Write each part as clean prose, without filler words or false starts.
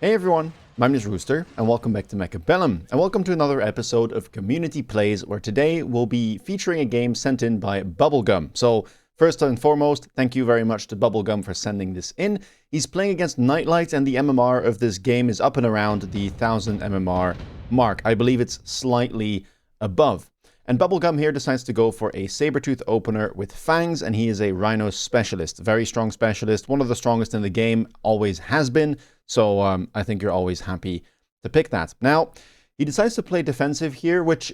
Hey everyone, my name is Rooster, and welcome back to Mechabellum, and welcome to another episode of Community Plays, where today we'll be featuring a game sent in by Bubblegum. So, first and foremost, thank you very much to Bubblegum for sending this in. He's playing against Nightlight, and the MMR of this game is up and around the 1000 MMR mark. I believe it's slightly above. And Bubblegum here decides to go for a Saber-tooth opener with fangs, and he is a Rhino specialist. Very strong specialist, one of the strongest in the game, always has been. So I think you're always happy to pick that. Now, he decides to play defensive here, which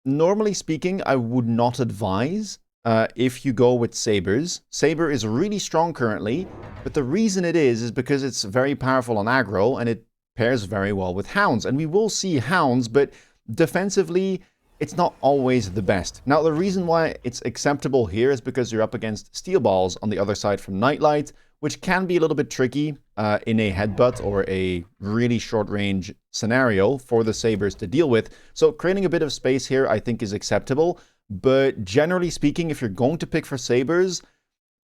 normally speaking, I would not advise if you go with Sabers. Saber is really strong currently, but the reason it is because it's very powerful on aggro, and it pairs very well with Hounds. And we will see Hounds, but defensively, it's not always the best. Now, the reason why it's acceptable here is because you're up against Steel Balls on the other side from Nightlight, which can be a little bit tricky in a headbutt or a really short-range scenario for the Sabers to deal with. So creating a bit of space here, I think, is acceptable. But generally speaking, if you're going to pick for Sabers,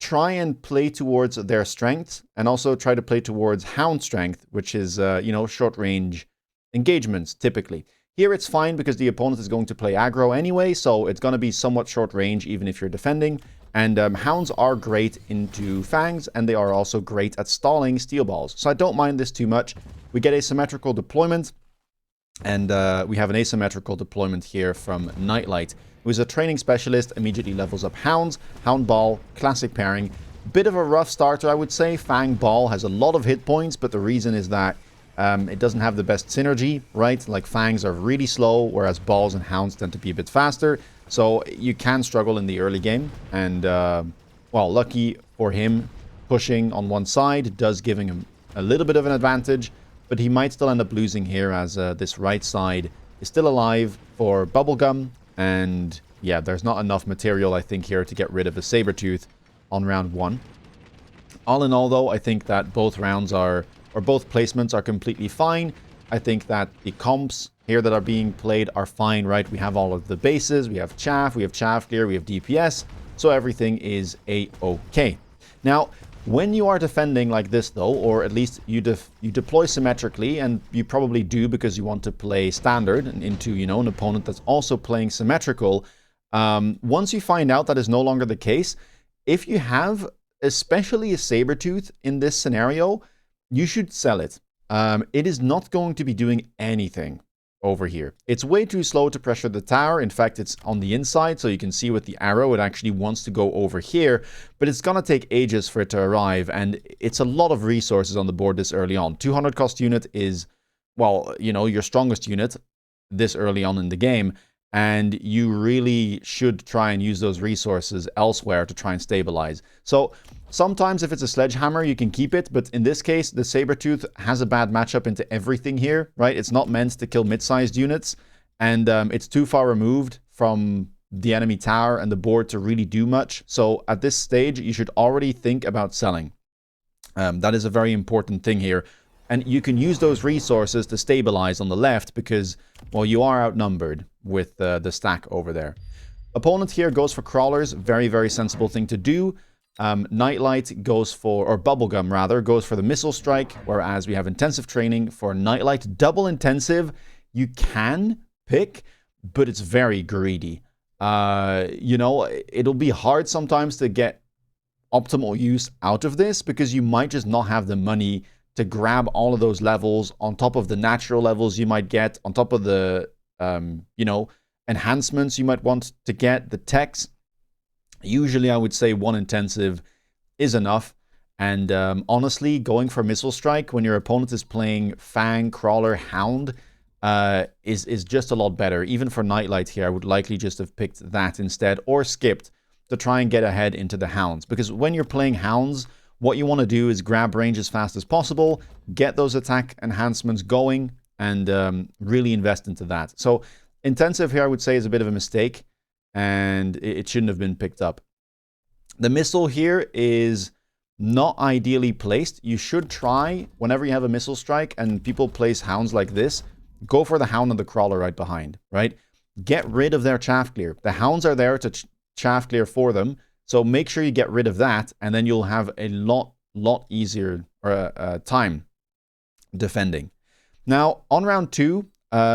try and play towards their strengths, and also try to play towards Hound strength, which is, short-range engagements, typically. Here it's fine because the opponent is going to play aggro anyway, so it's going to be somewhat short range even if you're defending. And Hounds are great into fangs, and they are also great at stalling Steel Balls. So I don't mind this too much. We get asymmetrical deployment, and we have an asymmetrical deployment here from Nightlight, who is a training specialist, immediately levels up Hounds. Hound Ball, classic pairing. Bit of a rough starter, I would say. Fang Ball has a lot of hit points, but the reason is that it doesn't have the best synergy, right? Like fangs are really slow, whereas balls and hounds tend to be a bit faster. So you can struggle in the early game. And, well, lucky for him, pushing on one side does giving him a little bit of an advantage. But he might still end up losing here as this right side is still alive for Bubblegum. And, yeah, there's not enough material, I think, here to get rid of a Saber-tooth on round one. All in all, though, I think that both rounds are... or both placements are completely fine. I think that the comps here that are being played are fine, right? We have all of the bases, we have chaff clear, we have DPS, so everything is a-okay. Now, when you are defending like this though, or at least you deploy symmetrically, and you probably do because you want to play standard and into, an opponent that's also playing symmetrical, once you find out that is no longer the case, if you have especially a Saber-tooth in this scenario, you should sell it. It is not going to be doing anything over here. It's way too slow to pressure the tower. In fact, it's on the inside, so you can see with the arrow, it actually wants to go over here, but it's going to take ages for it to arrive, and it's a lot of resources on the board this early on. 200 cost unit is, well, your strongest unit this early on in the game, and you really should try and use those resources elsewhere to try and stabilize. So sometimes if it's a sledgehammer, you can keep it, but in this case, the Saber-tooth has a bad matchup into everything here, right? It's not meant to kill mid-sized units, and it's too far removed from the enemy tower and the board to really do much. So at this stage, you should already think about selling. That is a very important thing here. And you can use those resources to stabilize on the left because, well, you are outnumbered with the stack over there. Opponent here goes for crawlers. Very, very sensible thing to do. Nightlight goes for, or Bubblegum rather, goes for the missile strike, whereas we have intensive training for Nightlight. Double intensive, you can pick, but it's very greedy. It'll be hard sometimes to get optimal use out of this because you might just not have the money to grab all of those levels on top of the natural levels you might get, on top of the, enhancements you might want to get, the techs. Usually, I would say one intensive is enough. And honestly, going for Missile Strike when your opponent is playing Fang, Crawler, Hound is just a lot better. Even for Nightlight here, I would likely just have picked that instead or skipped to try and get ahead into the Hounds. Because when you're playing Hounds, what you want to do is grab range as fast as possible, get those attack enhancements going, and really invest into that. So intensive here, I would say, is a bit of a mistake, and it shouldn't have been picked up. The missile here is not ideally placed. You should try, whenever you have a missile strike and people place hounds like this, go for the hound and the crawler right behind, right? Get rid of their chaff clear. The hounds are there to chaff clear for them, so make sure you get rid of that, and then you'll have a lot easier time defending. Now, on round 2,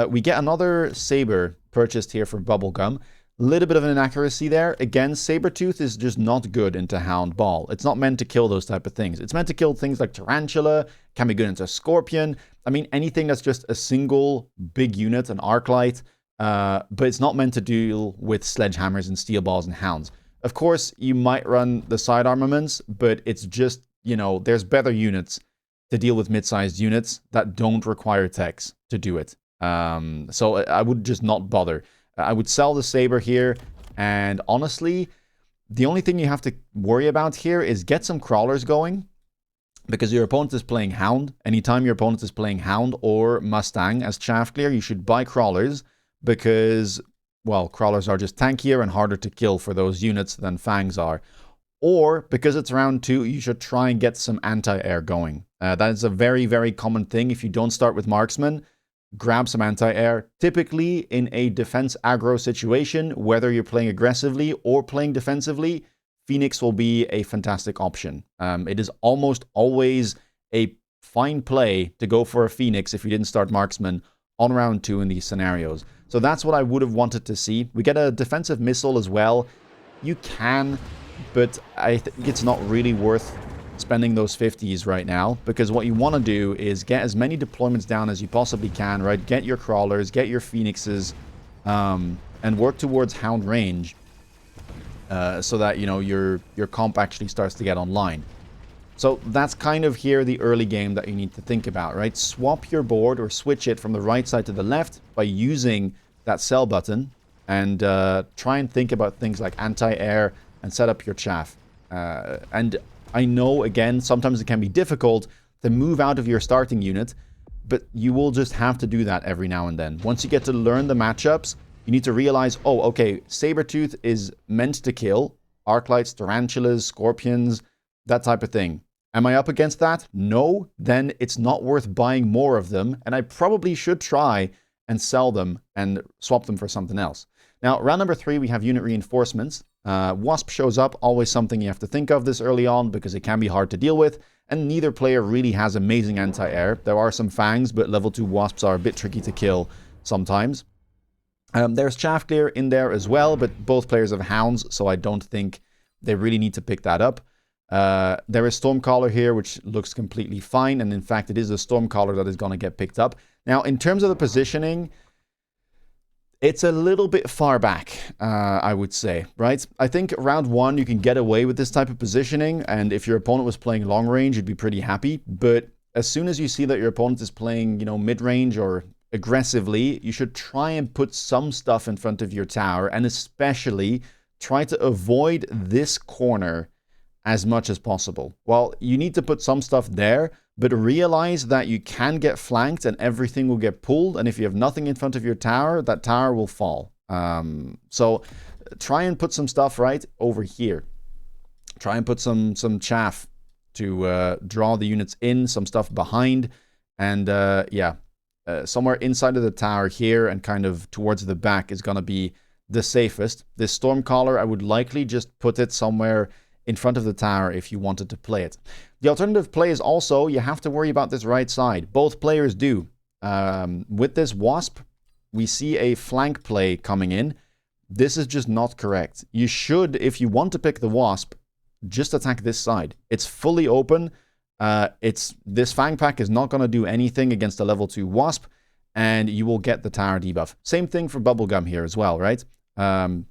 we get another Saber purchased here for bubblegum. Little bit of an inaccuracy there. Again, Saber-tooth is just not good into Hound Ball. It's not meant to kill those type of things. It's meant to kill things like Tarantula, can be good into Scorpion. I mean, anything that's just a single big unit, an Arclight, but it's not meant to deal with Sledgehammers and Steel Balls and Hounds. Of course, you might run the side armaments, but it's just, you know, there's better units to deal with mid-sized units that don't require techs to do it. So I would just not bother. I would sell the Saber here, and honestly, the only thing you have to worry about here is get some crawlers going, because your opponent is playing Hound. Anytime your opponent is playing Hound or Mustang as chaff clear, you should buy crawlers, because, well, crawlers are just tankier and harder to kill for those units than Fangs are. Or, because it's round 2, you should try and get some anti-air going. That is a very, very common thing. If you don't start with marksman, grab some anti-air. Typically, in a defense aggro situation, whether you're playing aggressively or playing defensively, Phoenix will be a fantastic option. It is almost always a fine play to go for a Phoenix if you didn't start marksman on round 2 in these scenarios. So that's what I would have wanted to see. We get a defensive missile as well. You can, but I think it's not really worth spending those 50s right now, because what you want to do is get as many deployments down as you possibly can, right? Get your crawlers, get your Phoenixes, and work towards Hound range, so that, you know, your comp actually starts to get online. So that's kind of here the early game that you need to think about, right? Swap your board or switch it from the right side to the left by using that sell button, and try and think about things like anti-air and set up your chaff. And I know, again, sometimes it can be difficult to move out of your starting unit, but you will just have to do that every now and then. Once you get to learn the matchups, you need to realize, oh, okay, Saber-tooth is meant to kill Arclights, Tarantulas, Scorpions, that type of thing. Am I up against that? No, then it's not worth buying more of them, and I probably should try and sell them and swap them for something else. Now, round number 3, we have unit reinforcements. Wasp shows up, always something you have to think of this early on, because it can be hard to deal with, and neither player really has amazing anti-air. There are some Fangs, but level 2 Wasps are a bit tricky to kill sometimes. There's chaff clear in there as well, but both players have Hounds, so I don't think they really need to pick that up. There is Stormcaller here, which looks completely fine, and in fact it is a Stormcaller that is going to get picked up. Now, in terms of the positioning, it's a little bit far back, I would say, right? I think round 1 you can get away with this type of positioning, and if your opponent was playing long range, you'd be pretty happy. But as soon as you see that your opponent is playing, you know, mid-range or aggressively, you should try and put some stuff in front of your tower, and especially try to avoid this corner as much as possible. Well, you need to put some stuff there, but realize that you can get flanked and everything will get pulled, and if you have nothing in front of your tower, that tower will fall. So try and put some stuff right over here. Try and put some chaff to draw the units in, some stuff behind, and somewhere inside of the tower here and kind of towards the back is going to be the safest. This Stormcaller, I would likely just put it somewhere in front of the tower if you wanted to play it. The alternative play is also, you have to worry about this right side. Both players do. With this Wasp, we see a flank play coming in. This is just not correct. You should, if you want to pick the Wasp, just attack this side. It's fully open. This Fang Pack is not going to do anything against a level 2 Wasp, and you will get the tower debuff. Same thing for Bubblegum here as well, right?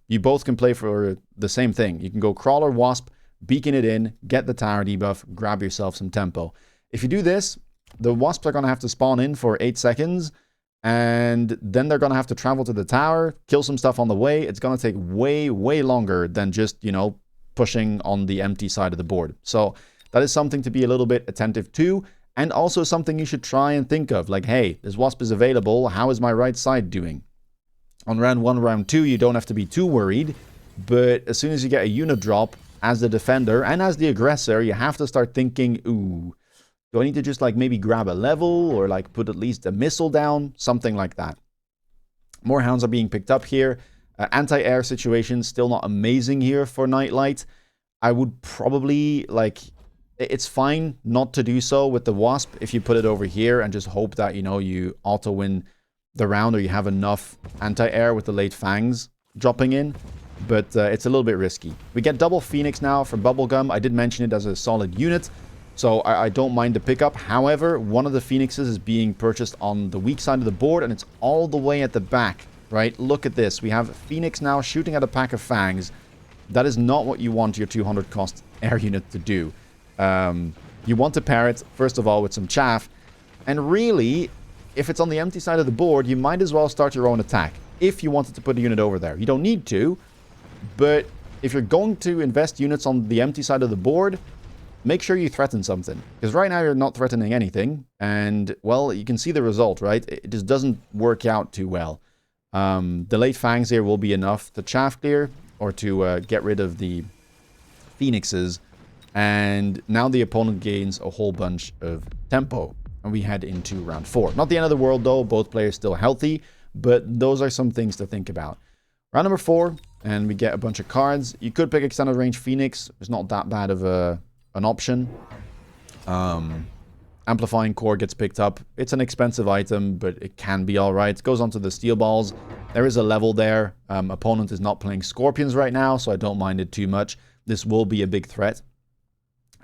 You both can play for the same thing. You can go Crawler, Wasp, beacon it in, get the tower debuff, grab yourself some tempo. If you do this, the Wasps are going to have to spawn in for 8 seconds, and then they're going to have to travel to the tower, kill some stuff on the way. It's going to take way, way longer than just, you know, pushing on the empty side of the board. So that is something to be a little bit attentive to, and also something you should try and think of. Like, hey, this Wasp is available. How is my right side doing? On round 1, round 2, you don't have to be too worried, but as soon as you get a unit drop, as the defender and as the aggressor, you have to start thinking, ooh, do I need to just like maybe grab a level or like put at least a missile down? Something like that. More Hounds are being picked up here. Anti-air situation still not amazing here for Nightlight. I would probably like It's fine not to do so with the Wasp if you put it over here and just hope that, you know, you auto-win the round or you have enough anti-air with the late fangs dropping in. But it's a little bit risky. We get double Phoenix now for bubblegum. I did mention it as a solid unit, so I don't mind the pickup. However, one of the Phoenixes is being purchased on the weak side of the board, and it's all the way at the back, right? Look at this. We have Phoenix now shooting at a pack of fangs. That is not what you want your 200 cost air unit to do. You want to pair it, first of all, with some chaff. And really, if it's on the empty side of the board, you might as well start your own attack. If you wanted to put a unit over there. You don't need to, but if you're going to invest units on the empty side of the board, make sure you threaten something. Because right now you're not threatening anything. And, well, you can see the result, right? It just doesn't work out too well. The late fangs here will be enough to chaff clear or to get rid of the Phoenixes. And now the opponent gains a whole bunch of tempo. And we head into round 4. Not the end of the world, though. Both players still healthy. But those are some things to think about. Round number 4. And we get a bunch of cards. You could pick extended range Phoenix. It's not that bad of an option. Amplifying Core gets picked up. It's an expensive item, but it can be alright. It goes onto the steel balls. There is a level there. Opponent is not playing Scorpions right now, so I don't mind it too much. This will be a big threat.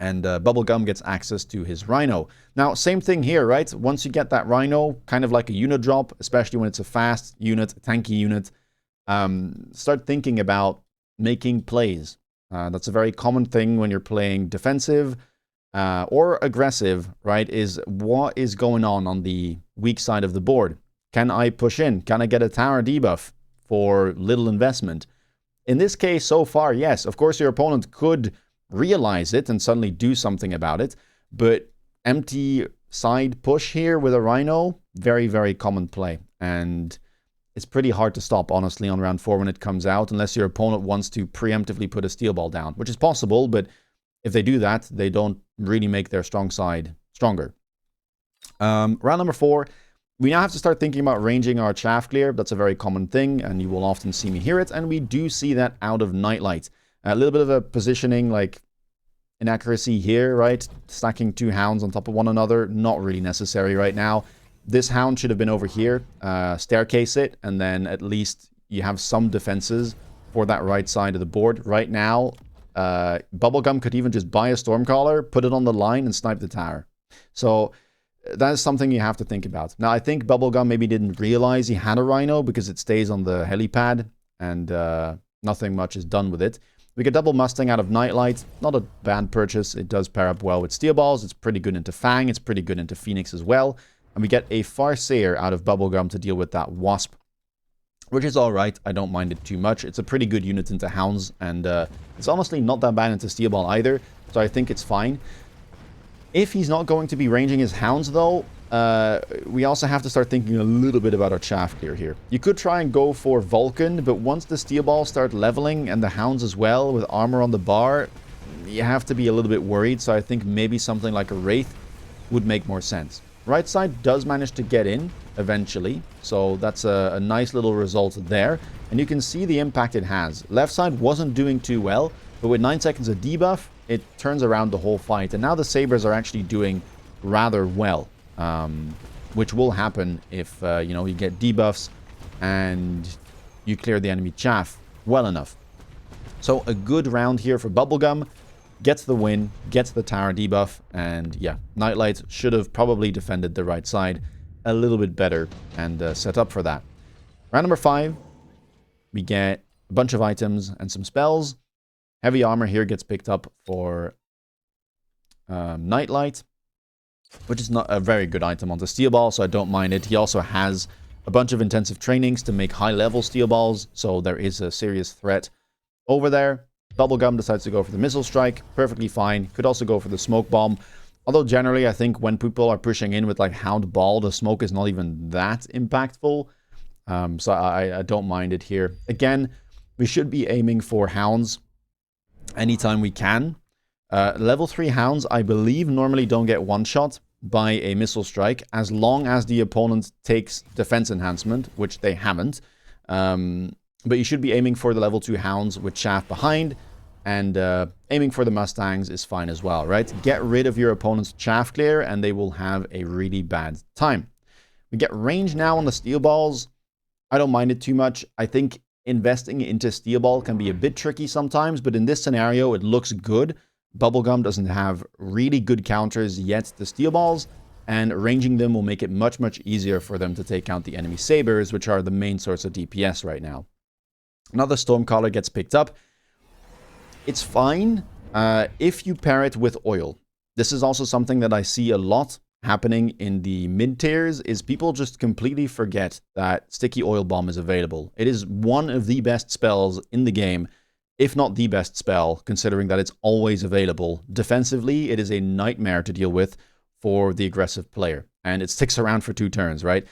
And bubblegum gets access to his Rhino. Now, same thing here, right? Once you get that Rhino, kind of like a unit drop, especially when it's a fast unit, a tanky unit, start thinking about making plays. That's a very common thing when you're playing defensive or aggressive, right? Is what is going on the weak side of the board? Can I push in? Can I get a tower debuff for little investment? In this case, so far, yes. Of course, your opponent could realize it and suddenly do something about it, but empty side push here with a Rhino, very, very common play. And it's pretty hard to stop, honestly, on round 4 when it comes out, unless your opponent wants to preemptively put a steel ball down, which is possible, but if they do that, they don't really make their strong side stronger. Round number 4, we now have to start thinking about ranging our chaff clear. That's a very common thing, and you will often see me hear it, and we do see that out of Nightlight. A little bit of a positioning, like, inaccuracy here, right? Stacking 2 hounds on top of one another, not really necessary right now. This hound should have been over here, staircase it, and then at least you have some defenses for that right side of the board. Right now, bubblegum could even just buy a Stormcaller, put it on the line, and snipe the tower. So that is something you have to think about. Now, I think bubblegum maybe didn't realize he had a Rhino because it stays on the helipad, and nothing much is done with it. We get double Mustang out of Nightlight. Not a bad purchase. It does pair up well with Steel Balls. It's pretty good into Fang. It's pretty good into Phoenix as well. And we get a Farseer out of bubblegum to deal with that Wasp, which is alright. I don't mind it too much. It's a pretty good unit into Hounds, and it's honestly not that bad into Steel Ball either, so I think it's fine. If he's not going to be ranging his Hounds, though, we also have to start thinking a little bit about our chaff clear here. You could try and go for Vulcan, but once the Steel Balls start leveling, and the Hounds as well, with armor on the bar, you have to be a little bit worried, so I think maybe something like a Wraith would make more sense. Right side does manage to get in eventually, so that's a nice little result there. And you can see the impact it has. Left side wasn't doing too well, but with 9 seconds of debuff, it turns around the whole fight. And now the Sabres are actually doing rather well, which will happen if you know, you get debuffs and you clear the enemy chaff well enough. So a good round here for bubblegum. Gets the win, gets the tower debuff, and yeah, Nightlight should have probably defended the right side a little bit better and set up for that. Round number 5, we get a bunch of items and some spells. Heavy armor here gets picked up for Nightlight, which is not a very good item on the Steel Ball, so I don't mind it. He also has a bunch of intensive trainings to make high-level Steel Balls, so there is a serious threat over there. Bubblegum decides to go for the Missile Strike. Perfectly fine. Could also go for the Smoke Bomb. Although generally, I think when people are pushing in with like Hound Ball, the smoke is not even that impactful. So I don't mind it here. Again, we should be aiming for Hounds anytime we can. Level 3 Hounds, I believe, normally don't get one-shot by a Missile Strike as long as the opponent takes Defense Enhancement, which they haven't. But you should be aiming for the level 2 Hounds with chaff behind. And aiming for the Mustangs is fine as well, right? Get rid of your opponent's chaff clear and they will have a really bad time. We get range now on the steel balls. I don't mind it too much. I think investing into steel ball can be a bit tricky sometimes, but in this scenario, it looks good. Bubblegum doesn't have really good counters yet to steel balls, and ranging them will make it much, much easier for them to take out the enemy sabers, which are the main source of DPS right now. Another Stormcaller gets picked up. It's fine if you pair it with oil. This is also something that I see a lot happening in the mid tiers, is people just completely forget that Sticky Oil Bomb is available. It is one of the best spells in the game, if not the best spell, considering that it's always available. Defensively, it is a nightmare to deal with for the aggressive player, and it sticks around for 2 turns, right?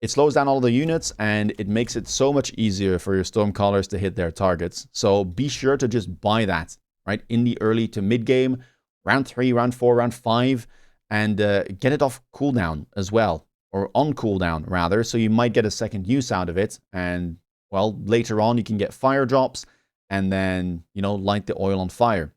It slows down all the units, and it makes it so much easier for your Stormcallers to hit their targets. So be sure to just buy that, right, in the early to mid game, round 3, round 4, round 5, and get it off cooldown as well, or on cooldown rather, so you might get a second use out of it, and, well, later on you can get fire drops, and then, you know, light the oil on fire.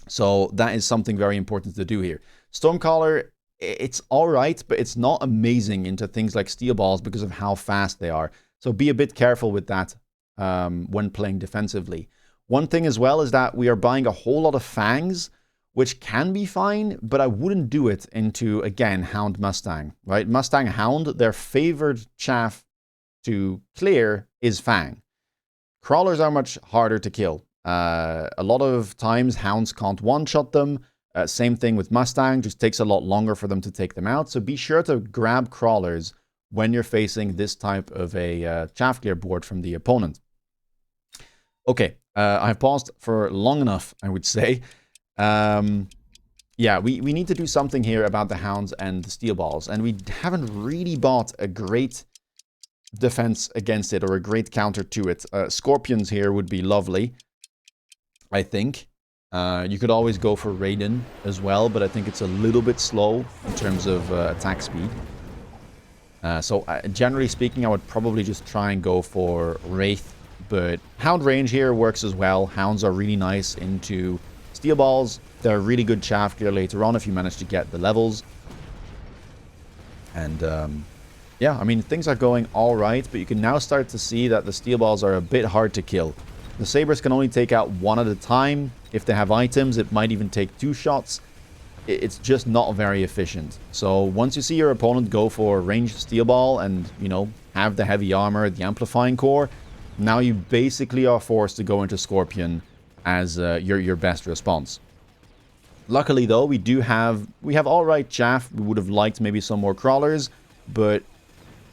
So that is something very important to do here. Stormcaller, it's alright, but it's not amazing into things like steel balls because of how fast they are. So be a bit careful with that when playing defensively. One thing as well is that we are buying a whole lot of fangs, which can be fine, but I wouldn't do it into, again, Hound Mustang, right? Mustang Hound, their favored chaff to clear is fang. Crawlers are much harder to kill. A lot of times, hounds can't one-shot them. Same thing with Mustang, just takes a lot longer for them to take them out. So be sure to grab crawlers when you're facing this type of a chaff clear board from the opponent. Okay, I've paused for long enough, I would say. Yeah, we need to do something here about the hounds and the steel balls. And we haven't really bought a great defense against it or a great counter to it. Scorpions here would be lovely, I think. You could always go for Raiden as well, but I think it's a little bit slow in terms of attack speed. So generally speaking, I would probably just try and go for Wraith, but Hound range here works as well. Hounds are really nice into steel balls. They're really good chaff clear later on if you manage to get the levels. And yeah, I mean, things are going all right, but you can now start to see that the steel balls are a bit hard to kill. The sabers can only take out 1 at a time. If they have items, it might even take 2 shots. It's just not very efficient. So once you see your opponent go for ranged steel ball and, you know, have the heavy armor, the amplifying core, now you basically are forced to go into Scorpion as your best response. Luckily though, we have all right chaff. We would have liked maybe some more crawlers, but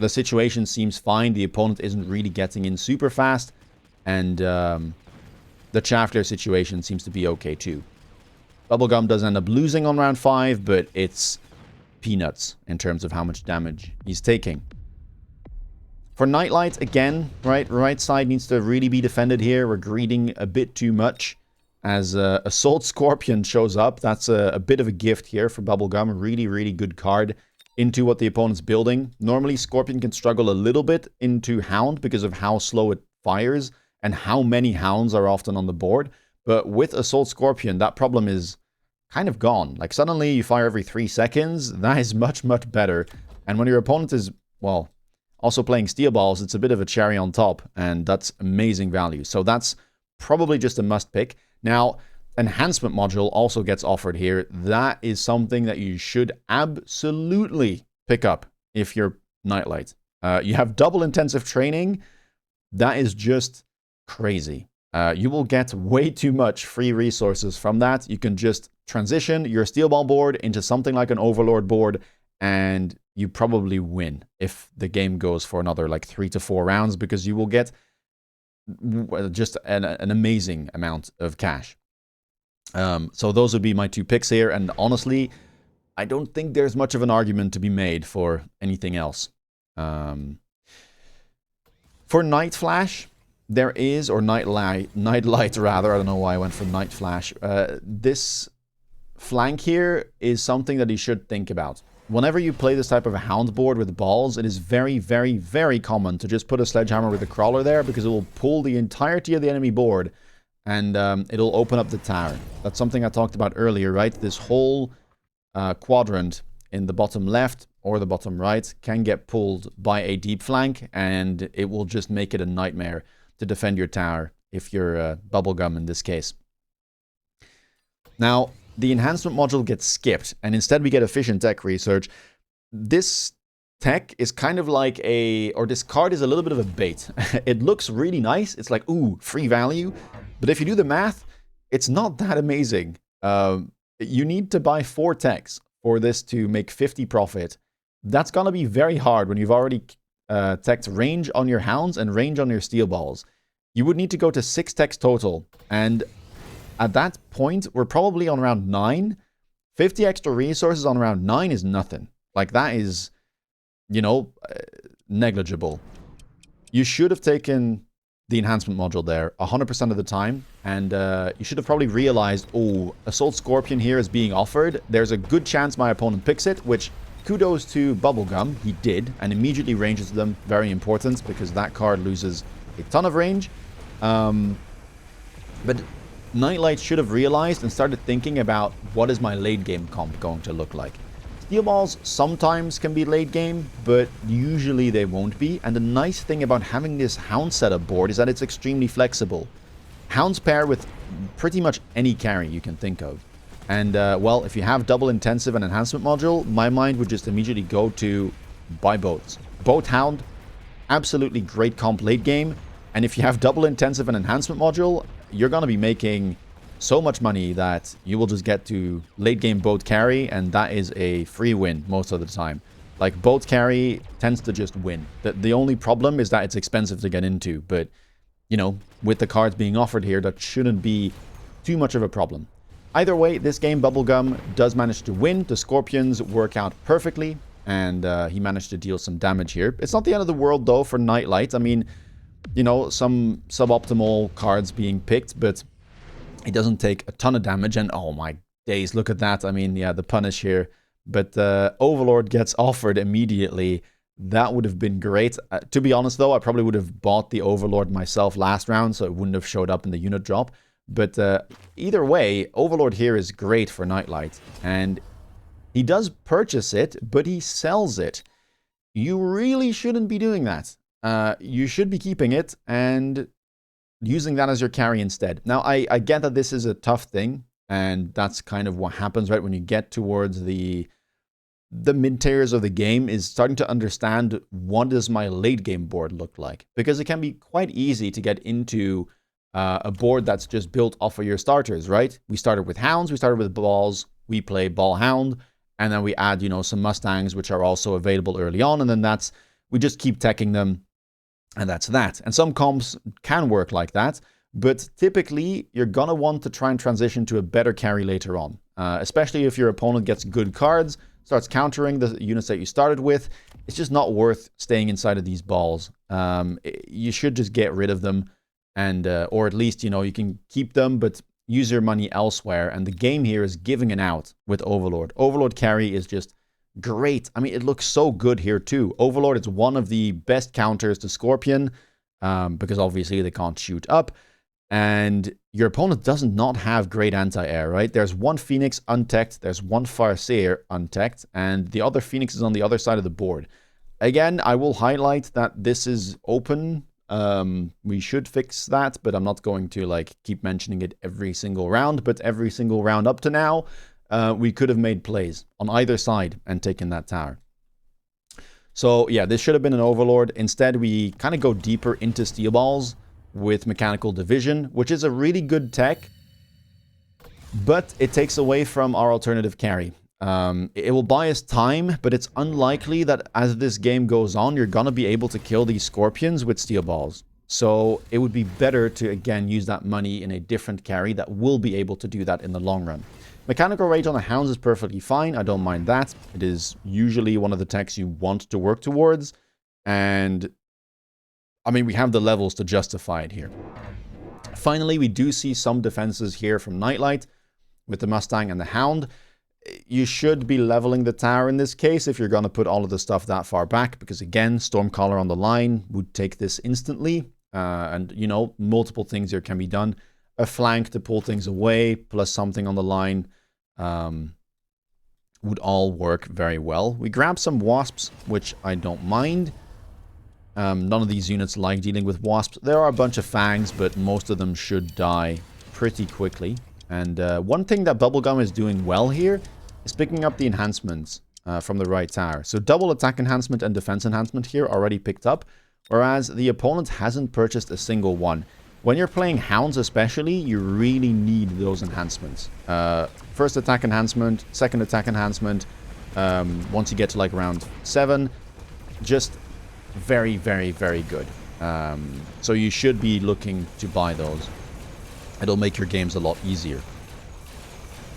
the situation seems fine. The opponent isn't really getting in super fast, and the chaff clear situation seems to be okay too. Bubblegum does end up losing on round 5, but it's peanuts in terms of how much damage he's taking. For Nightlight, again, right side needs to really be defended here. We're greeting a bit too much as Assault Scorpion shows up. That's a bit of a gift here for Bubblegum. Really, really good card into what the opponent's building. Normally, Scorpion can struggle a little bit into Hound because of how slow it fires and how many Hounds are often on the board. But with Assault Scorpion, that problem is kind of gone. Like, suddenly you fire every 3 seconds. That is much, much better. And when your opponent is, well, also playing steel balls, it's a bit of a cherry on top, and that's amazing value. So that's probably just a must pick. Now, enhancement module also gets offered here. That is something that you should absolutely pick up if you're Nightlight. You have double intensive training. That is just crazy. You will get way too much free resources from that. You can just transition your steel ball board into something like an Overlord board, and you probably win if the game goes for another like 3 to 4 rounds, because you will get just an amazing amount of cash. So those would be my 2 picks here, and honestly, I don't think there's much of an argument to be made for anything else. For Night Flash, there is, or Nightlight rather, I don't know why I went for Night Flash. This flank here is something that you should think about. Whenever you play this type of a Hound board with balls, it is very, very, very common to just put a Sledgehammer with a Crawler there, because it will pull the entirety of the enemy board and it'll open up the tower. That's something I talked about earlier, right? This whole quadrant in the bottom left or the bottom right can get pulled by a deep flank, and it will just make it a nightmare to defend your tower if you're bubblegum in this case. Now, the enhancement module gets skipped, and instead we get efficient tech research. This tech is kind of like this card is a little bit of a bait. It looks really nice. It's like, ooh, free value. But if you do the math, it's not that amazing. You need to buy 4 techs for this to make 50 profit. That's going to be very hard when you've already teched range on your hounds and range on your steel balls. You would need to go to 6 techs total. And at that point, we're probably on round 9. 50 extra resources on round 9 is nothing. Like, that is, you know, negligible. You should have taken the enhancement module there 100% of the time, and you should have probably realized, oh, Assault Scorpion here is being offered. There's a good chance my opponent picks it, which kudos to Bubblegum, he did, and immediately ranges them. Very important, because that card loses a ton of range. But Nightlight should have realized and started thinking about, what is my late game comp going to look like? Steel balls sometimes can be late game, but usually they won't be. And the nice thing about having this Hound setup board is that it's extremely flexible. Hounds pair with pretty much any carry you can think of. And, well, if you have double intensive and enhancement module, my mind would just immediately go to buy boats. Boat Hound, absolutely great comp late game. And if you have double intensive and enhancement module, you're going to be making so much money that you will just get to late game boat carry, and that is a free win most of the time. Like, boat carry tends to just win. The only problem is that it's expensive to get into, but, you know, with the cards being offered here, that shouldn't be too much of a problem. Either way, this game Bubblegum does manage to win. The Scorpions work out perfectly, and he managed to deal some damage here. It's not the end of the world, though, for Nightlight. I mean, you know, some suboptimal cards being picked, but it doesn't take a ton of damage. And oh my days, look at that. I mean, yeah, the punish here. But Overlord gets offered immediately. That would have been great. To be honest, though, I probably would have bought the Overlord myself last round, so it wouldn't have showed up in the unit drop. But either way, Overlord here is great for Nightlight. And he does purchase it, but he sells it. You really shouldn't be doing that. You should be keeping it and using that as your carry instead. Now, I get that this is a tough thing, and that's kind of what happens, right? When you get towards the mid-tiers of the game, is starting to understand, what does my late game board look like? Because it can be quite easy to get into a board that's just built off of your starters, right? We started with Hounds, we started with Balls, we play Ball Hound, and then we add, you know, some Mustangs, which are also available early on, and then we just keep teching them. And that's that. And some comps can work like that, but typically you're going to want to try and transition to a better carry later on, especially if your opponent gets good cards, starts countering the units that you started with. It's just not worth staying inside of these balls. You should just get rid of them, and or at least, you know, you can keep them, but use your money elsewhere. And the game here is giving an out with Overlord. Overlord carry is just great. I mean, it looks so good here too. Overlord is one of the best counters to Scorpion, because obviously they can't shoot up, and your opponent does not have great anti-air, right? There's one Phoenix untechted, there's one Farseer untechted, and the other Phoenix is on the other side of the board. Again, I will highlight that this is open. We should fix that, but I'm not going to like keep mentioning it every single round. But every single round up to now, we could have made plays on either side and taken that tower. So yeah, this should have been an Overlord. Instead, we kind of go deeper into steel balls with Mechanical Division, which is a really good tech, but it takes away from our alternative carry. It will buy us time, but it's unlikely that as this game goes on, you're going to be able to kill these Scorpions with steel balls. So it would be better to, again, use that money in a different carry that will be able to do that in the long run. Mechanical Rage on the Hounds is perfectly fine. I don't mind that. It is usually one of the techs you want to work towards. And, I mean, we have the levels to justify it here. Finally, we do see some defenses here from Nightlight with the Mustang and the Hound. You should be leveling the tower in this case if you're going to put all of the stuff that far back, because, again, Stormcaller on the line would take this instantly. And, you know, multiple things here can be done. a flank to pull things away, plus something on the line, would all work very well. We grab some wasps, which I don't mind. None of these units like dealing with wasps. There are a bunch of fangs, but most of them should die pretty quickly. And one thing that bubblegum is doing well here is picking up the enhancements from the right tower. So double attack enhancement and defense enhancement here already picked up, whereas the opponent hasn't purchased a single one. When you're playing hounds especially, you really need those enhancements. First attack enhancement, second attack enhancement, once you get to like round 7, just very, very, very good. So you should be looking to buy those. It'll make your games a lot easier.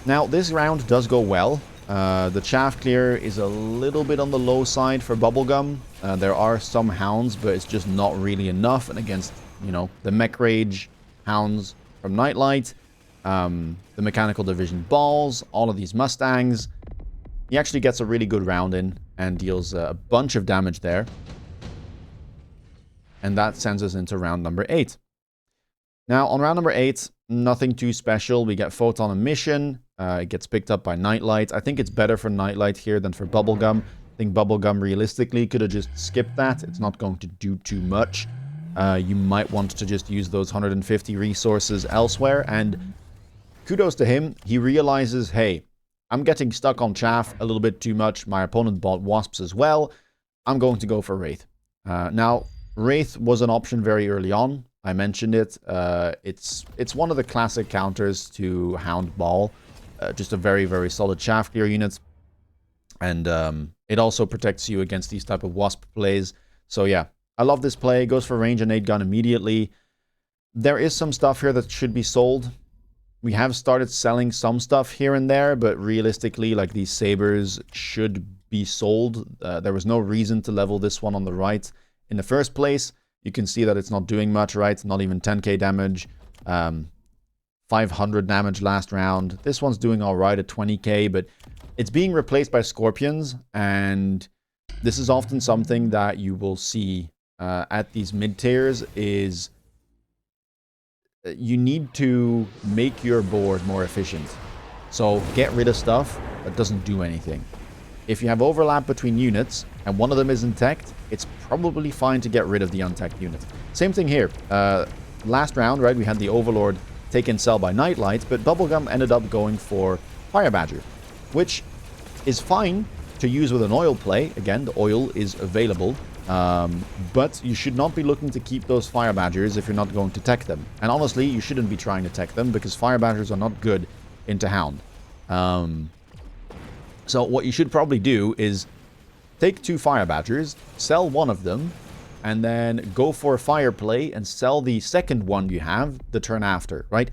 Now, this round does go well. The chaff clear is a little bit on the low side for bubblegum. There are some hounds, but it's just not really enough. And against, you know, the mech rage hounds from Nightlight, the mechanical division balls, all of these mustangs, he actually gets a really good round in and deals a bunch of damage there. And that sends us into round number 8. Now, on round number 8, nothing too special. We get Photon Emission. It gets picked up by Nightlight. I think it's better for Nightlight here than for Bubblegum. I think Bubblegum realistically could have just skipped that. It's not going to do too much. You might want to just use those 150 resources elsewhere. And kudos to him. He realizes, hey, I'm getting stuck on chaff a little bit too much. My opponent bought wasps as well. I'm going to go for Wraith. Now, Wraith was an option very early on. I mentioned it. It's one of the classic counters to Hound Ball. Just a very, very solid chaff clear unit. And it also protects you against these type of wasp plays. So yeah, I love this play. Goes for range and 8 gun immediately. There is some stuff here that should be sold. We have started selling some stuff here and there, but realistically, like these sabers should be sold. There was no reason to level this one on the right in the first place. You can see that it's not doing much, right? Not even 10k damage. 500 damage last round. This one's doing all right at 20k, but it's being replaced by scorpions, and this is often something that you will see at these mid tiers is you need to make your board more efficient. So get rid of stuff that doesn't do anything. If you have overlap between units and one of them isn't teched, it's probably fine to get rid of the unteched unit. Same thing here. Last round, right, we had the Overlord take and sell by Nightlight, but Bubblegum ended up going for Fire Badger, which is fine to use with an oil play. Again, the oil is available, but you should not be looking to keep those Fire Badgers if you're not going to tech them. And honestly, you shouldn't be trying to tech them because Fire Badgers are not good into Hound. So what you should probably do is take 2 Fire Badgers, sell one of them, and then go for a fire play and sell the second one you have the turn after, right?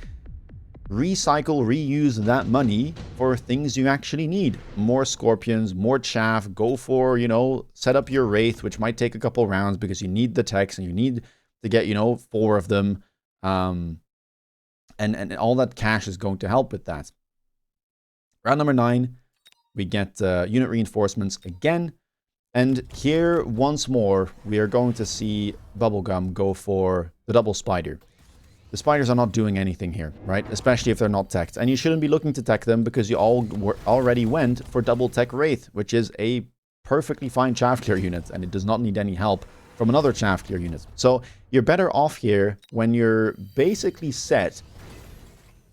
Recycle, reuse that money for things you actually need. More scorpions, more chaff, go for, you know, set up your Wraith, which might take a couple rounds because you need the techs and you need to get, you know, 4 of them. And all that cash is going to help with that. Round number 9, we get unit reinforcements again. And here, once more, we are going to see Bubblegum go for the double spider. The spiders are not doing anything here, right? Especially if they're not teched. And you shouldn't be looking to tech them because you already went for double tech Wraith, which is a perfectly fine chaff clear unit, and it does not need any help from another chaff clear unit. So you're better off here when you're basically set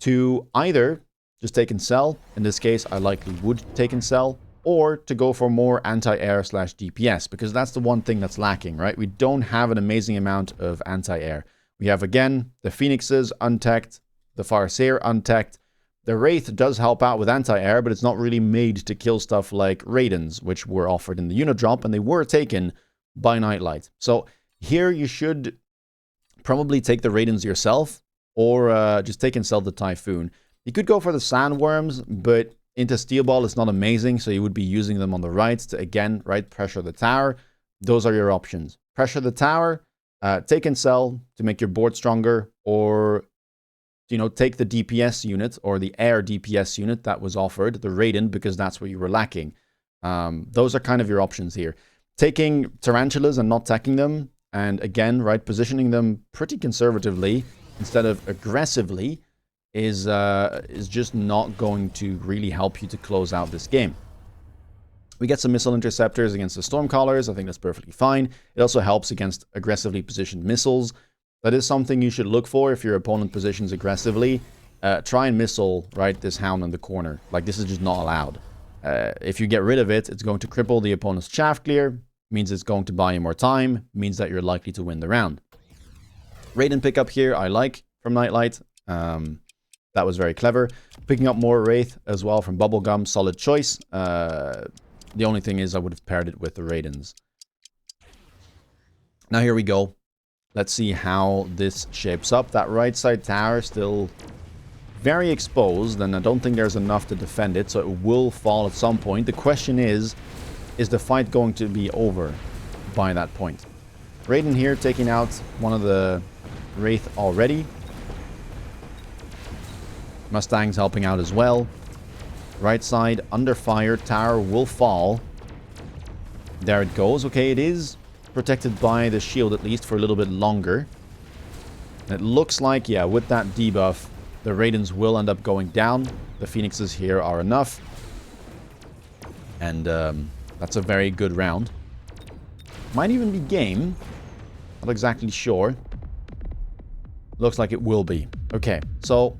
to either just take and sell. In this case, I likely would take and sell, or to go for more anti-air / DPS, because that's the one thing that's lacking, right? We don't have an amazing amount of anti-air. We have, again, the Phoenixes untechted, the Farseer untechted. The Wraith does help out with anti-air, but it's not really made to kill stuff like Raidens, which were offered in the unit drop, and they were taken by Nightlight. So here you should probably take the Raidens yourself, or just take and sell the Typhoon. You could go for the Sandworms, but into Steel Ball is not amazing, so you would be using them on the right to, again, right, pressure the tower. Those are your options. Pressure the tower, take and sell to make your board stronger, or, you know, take the DPS unit or the air DPS unit that was offered, the Raiden, because that's what you were lacking. Those are kind of your options here. Taking Tarantulas and not teching them, and again, right, positioning them pretty conservatively, instead of aggressively is just not going to really help you to close out this game. We get some missile interceptors against the Stormcallers. I think that's perfectly fine. It also helps against aggressively positioned missiles. That is something you should look for if your opponent positions aggressively. Try and missile, right, this Hound in the corner. Like, this is just not allowed. If you get rid of it, it's going to cripple the opponent's chaff clear. Means it's going to buy you more time. Means that you're likely to win the round. Raiden pickup here, I like from Nightlight. That was very clever. Picking up more Wraith as well from Bubblegum, solid choice. The only thing is I would have paired it with the Raidens. Now here we go. Let's see how this shapes up. That right side tower still very exposed, and I don't think there's enough to defend it, so it will fall at some point. The question is the fight going to be over by that point? Raiden here taking out one of the Wraith already. Mustang's helping out as well. Right side under fire. Tower will fall. There it goes. Okay, it is protected by the shield at least for a little bit longer. And it looks like, yeah, with that debuff, the Raidens will end up going down. The Phoenixes here are enough. And that's a very good round. Might even be game. Not exactly sure. Looks like it will be. Okay, so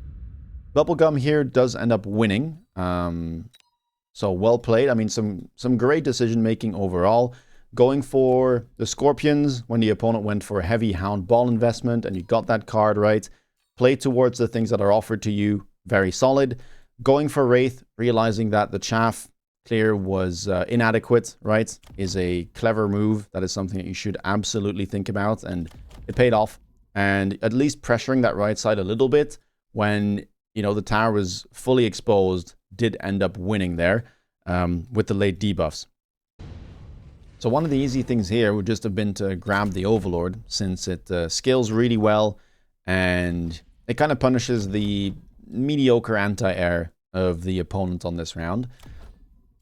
Bubblegum here does end up winning. So well played. I mean, some great decision making overall. Going for the Scorpions when the opponent went for a heavy Hound Ball investment and you got that card right. Play towards the things that are offered to you. Very solid. Going for Wraith, realizing that the chaff clear was inadequate, right, is a clever move. That is something that you should absolutely think about, and it paid off. And at least pressuring that right side a little bit when, you know, the tower was fully exposed, did end up winning there with the late debuffs. So one of the easy things here would just have been to grab the Overlord, since it scales really well and it kind of punishes the mediocre anti-air of the opponent on this round.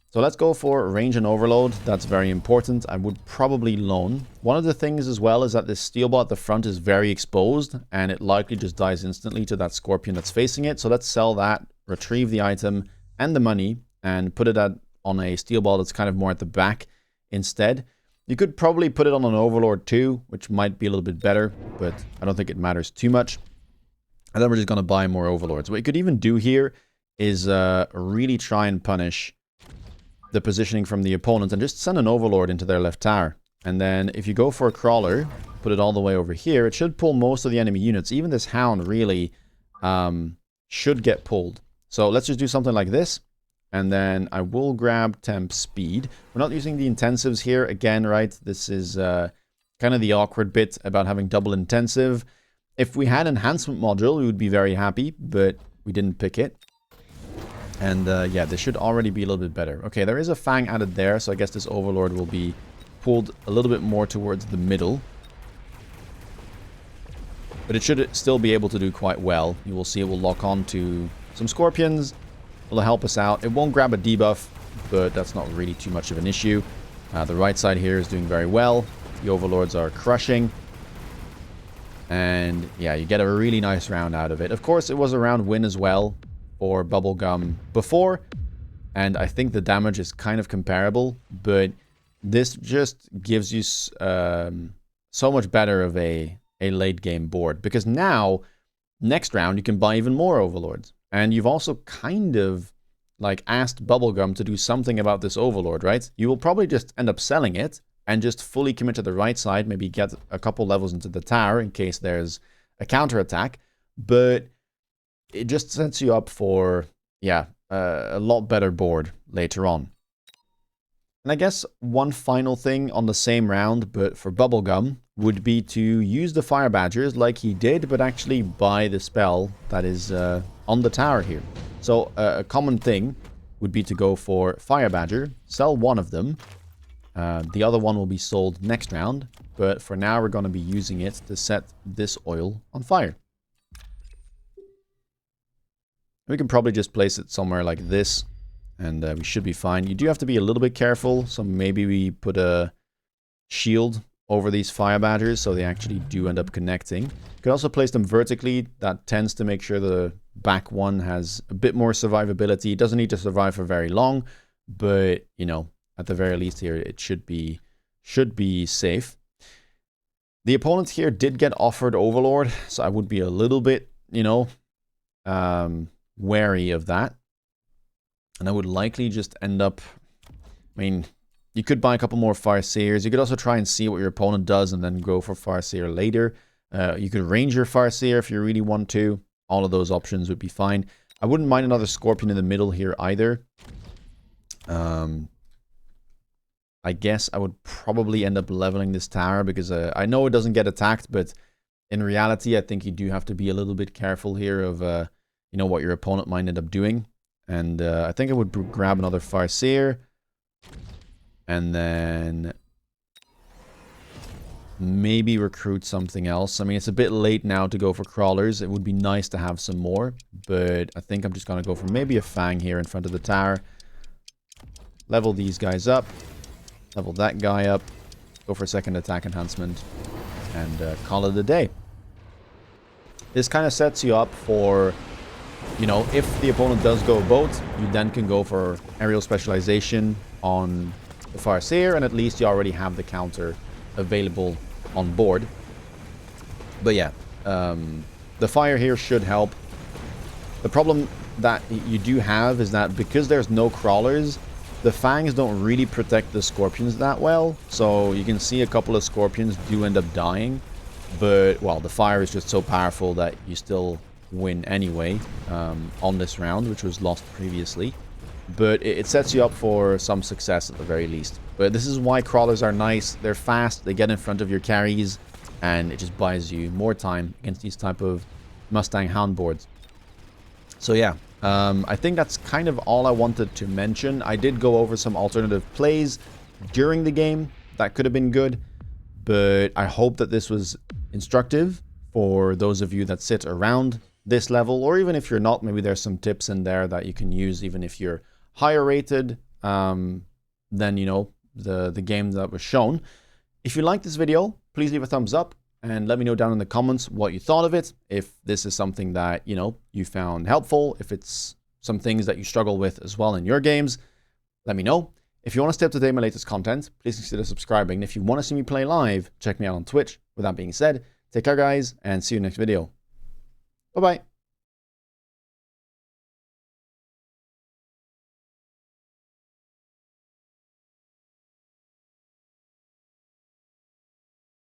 So let's go for range and overload. That's very important. I would probably loan. One of the things as well is that this steel ball at the front is very exposed and it likely just dies instantly to that Scorpion that's facing it. So let's sell that, retrieve the item and the money, and put it on a steel ball that's kind of more at the back instead. You could probably put it on an Overlord too, which might be a little bit better, but I don't think it matters too much. And then we're just going to buy more Overlords. What you could even do here is really try and punish the positioning from the opponent and just send an Overlord into their left tower. And then if you go for a Crawler, put it all the way over here, it should pull most of the enemy units. Even this Hound really should get pulled. So let's just do something like this. And then I will grab temp speed. We're not using the intensives here again, right? This is kind of the awkward bit about having double intensive. If we had enhancement module, we would be very happy, but we didn't pick it. And yeah, this should already be a little bit better. Okay, there is a Fang added there, so I guess this Overlord will be pulled a little bit more towards the middle. But it should still be able to do quite well. You will see it will lock on to some Scorpions. It'll help us out. It won't grab a debuff, but that's not really too much of an issue. The right side here is doing very well. The Overlords are crushing. And yeah, you get a really nice round out of it. Of course, it was a round win as well for Bubblegum before, and I think the damage is kind of comparable, but this just gives you so much better of a late game board, because now next round you can buy even more Overlords, and you've also kind of like asked Bubblegum to do something about this Overlord, right? You will probably just end up selling it and just fully commit to the right side, maybe get a couple levels into the tower in case there's a counterattack, but it just sets you up for, yeah, a lot better board later on. And I guess one final thing on the same round, but for Bubblegum, would be to use the Fire Badgers like he did, but actually buy the spell that is on the tower here. So a common thing would be to go for Fire Badger, sell one of them. The other one will be sold next round, but for now we're going to be using it to set this oil on fire. We can probably just place it somewhere like this, and we should be fine. You do have to be a little bit careful, so maybe we put a shield over these fire badgers, so they actually do end up connecting. You could also place them vertically. That tends to make sure the back one has a bit more survivability. It doesn't need to survive for very long, but, you know, at the very least here, it should be safe. The opponent here did get offered Overlord, so I would be a little bit, you know, wary of that. And I would likely just end up, I mean, you could buy a couple more Farseers. You could also try and see what your opponent does and then go for Farseer later. You could range your Farseer if you really want to. All of those options would be fine. I wouldn't mind another Scorpion in the middle here either. I guess I would probably end up leveling this tower because I know it doesn't get attacked, but in reality, I think you do have to be a little bit careful here of, you know, what your opponent might end up doing. And I think I would grab another Farseer. And then maybe recruit something else. I mean, it's a bit late now to go for crawlers. It would be nice to have some more. But I think I'm just going to go for maybe a Fang here in front of the tower. Level these guys up. Level that guy up. Go for a second attack enhancement. And call it a day. This kind of sets you up for, you know, if the opponent does go boat, you then can go for aerial specialization on the Farseer, and at least you already have the counter available on board. But yeah, the fire here should help. The problem that you do have is that because there's no crawlers, the Fangs don't really protect the Scorpions that well. So you can see a couple of Scorpions do end up dying. But, well, the fire is just so powerful that you still win anyway on this round, which was lost previously. But it sets you up for some success at the very least. But this is why crawlers are nice. They're fast, they get in front of your carries, and it just buys you more time against these type of Mustang Hound boards. So yeah, I think that's kind of all I wanted to mention. I did go over some alternative plays during the game. That could have been good. But I hope that this was instructive for those of you that sit around this level. Or even if you're not, maybe there's some tips in there that you can use even if you're higher rated than, you know, the game that was shown. If you like this video, please leave a thumbs up and let me know down in the comments what you thought of it. If this is something that, you know, you found helpful, if it's some things that you struggle with as well in your games, let me know. If you want to stay up to date with my latest content, please consider subscribing. And if you want to see me play live, check me out on Twitch. With that being said, take care guys and see you next video. Bye bye.